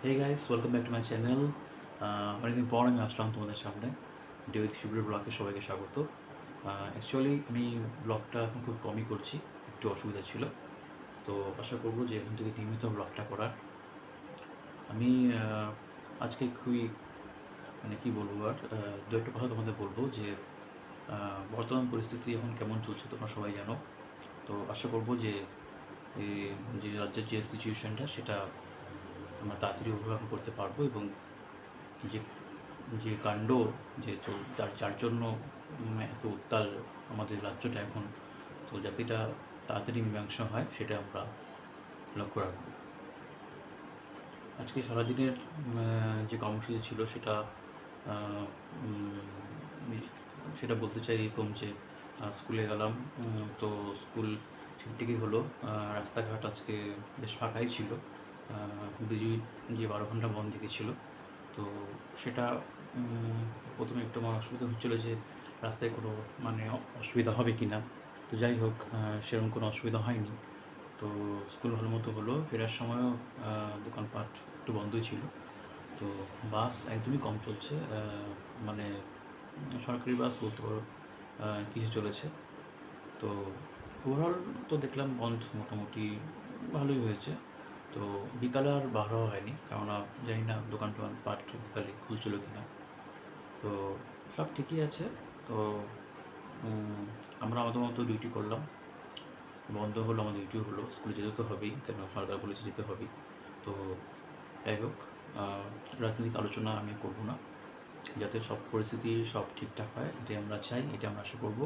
Hey guys, welcome back to my channel. অনেকদিন পর আমি আসলাম তোমাদের সামনে। ডেউইথ শিবির ব্লগে সবাইকে স্বাগত। অ্যাকচুয়ালি আমি ব্লগটা এখন খুব কমই করছি, একটু অসুবিধা ছিল। তো আশা করবো যে এখন থেকে নিয়মিত ব্লগটা করার। আমি আজকে খুবই কী বলবো আর দু একটা কথা তোমাদের বলবো যে বর্তমান পরিস্থিতি এখন কেমন চলছে তোমরা সবাই জানো। তো আশা করবো যে যে রাজ্যের যে সিচুয়েশনটা সেটা আমরা তাড়াতাড়ি অবলম্বন করতে পারবো, এবং যে যে কাণ্ড যার জন্য এত উত্তাল আমাদের রাজ্যটা এখন, তো যাতে এটা তাড়াতাড়ি মীমাংসা হয় সেটা আমরা লক্ষ্য রাখবো। আজকে সারাদিনের যে কর্মসূচি ছিল সেটা আহ, উম, সেটা বলতে চাই এরকম যে স্কুলে গেলাম। তো স্কুল ঠিকঠাকই হলো। রাস্তাঘাট আজকে বেশ ফাঁকাই ছিল। বিজয়ী যে 12 ঘন্টা বন্ধ ছিল, তো সেটা প্রথমে একটু আমার অসুবিধা হচ্ছিলো যে রাস্তায় কোনো অসুবিধা হবে কি না। তো যাই হোক, সেরকম কোনো অসুবিধা হয়নি। তো স্কুল ভালো মতো হলো। ফেরার সময়ও দোকানপাট একটু বন্ধই ছিল। তো বাস একদমই কম চলছে, মানে সরকারি বাস বলতে পারো কিছু চলেছে। তো ওভারঅল তো দেখলাম বন্ধ মোটামুটি ভালোই হয়েছে। তো বিকালে আর বার হওয়া হয়নি, কেননা জানি না দোকান টোকান পাট বিকালে খুলছিল কি না। তো সব ঠিকই আছে। তো আমরা আমাদের মতো ডিউটি করলাম। বন্ধ হলো, আমাদের ডিউটিও হলো। স্কুলে যেতে তো হবেই, কেন সরকার বলেছে যেতে হবেই। তো যাই হোক, রাজনৈতিক আলোচনা আমি করব না। যাতে সব পরিস্থিতি সব ঠিকঠাক হয় এটাই আমরা চাই, এটা আমরা আশা করব।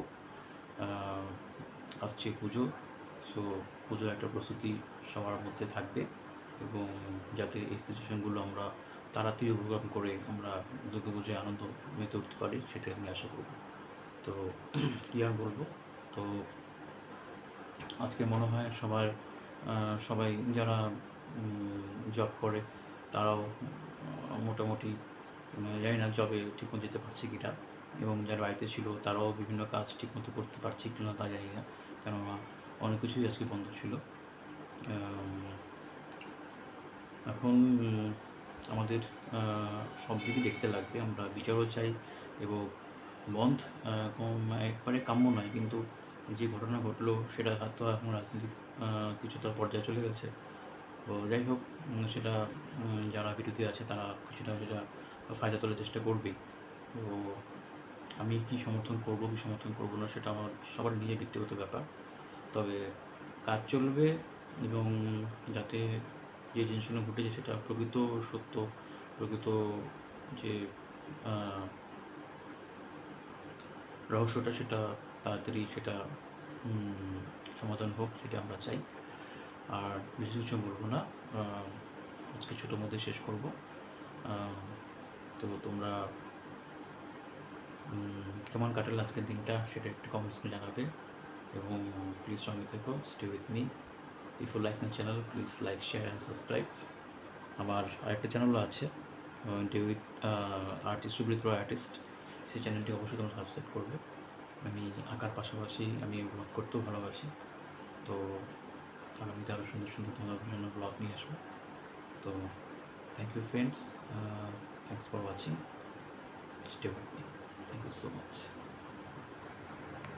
আসছে পুজো, সো পুজোর একটা প্রস্তুতি সবার মধ্যে থাকবে, এবং যাতে এই সিচুয়েশনগুলো আমরা তাড়াতাড়ি ওভারকাম করে আমরা দুর্গাপুজোয় আনন্দ মেতে উঠতে পারি সেটাই আমি আশা করব। তো কী আর বলবো। তো আজকে মনে হয় সবাই যারা জব করে তারাও মোটামুটি, জানি না জবে ঠিকমতো যেতে পারছে কি না, এবং যারা বাড়িতে ছিল তারাও বিভিন্ন কাজ ঠিকমতো করতে পারছে কি না তা জানি না, কেননা অনেক কিছুই আজকে বন্ধ ছিল। এখন আমাদের সব দিকে দেখতে লাগবে, আমরা বিচারও চাই, এবং বন্ধ একবারে কাম্য নয়, কিন্তু যে ঘটনা ঘটলো সেটা হয়তো এখন রাজনৈতিক কিছুটা পর্যায়ে চলে গেছে। তো যাই হোক, সেটা যারা বিরোধী আছে তারা কিছুটা সেটা ফায়দা তোলার চেষ্টা করবেই। তো আমি কি সমর্থন করব কি সমর্থন করব না সেটা আমার সবার নিজের ব্যক্তিগত ব্যাপার। তবে কাজ চলবে, এবং যাতে যে জিনিসগুলো ঘটেছে সেটা প্রকৃত সত্য, প্রকৃত যে রহস্যটা সেটা তাড়াতাড়ি সেটা সমাধান হোক, সেটা আমরা চাই। আর বেশি কিছু বলবো না, আজকে ছোটোর মধ্যে শেষ করব। তো তোমরা কেমন কাটালে আজকের দিনটা সেটা একটু কমেন্টস করে জানাবে, এবং প্লিজ সঙ্গে থেকো, stay with me. If you like my channel, please like, share and subscribe. আমার আরেকটা চ্যানেলও আছে, day with artist, Subrata Roy artist. সেই চ্যানেলটি অবশ্যই তোমরা সাবস্ক্রাইব করবে। আমি আঁকার পাশাপাশি আমি ব্লগ করতেও ভালোবাসি। তো আগামীতে আরও সুন্দর সুন্দর তোমাদের জন্য ব্লগ নিয়ে আসবো। তো thank you friends, thanks for watching, stay with me, thank you so much.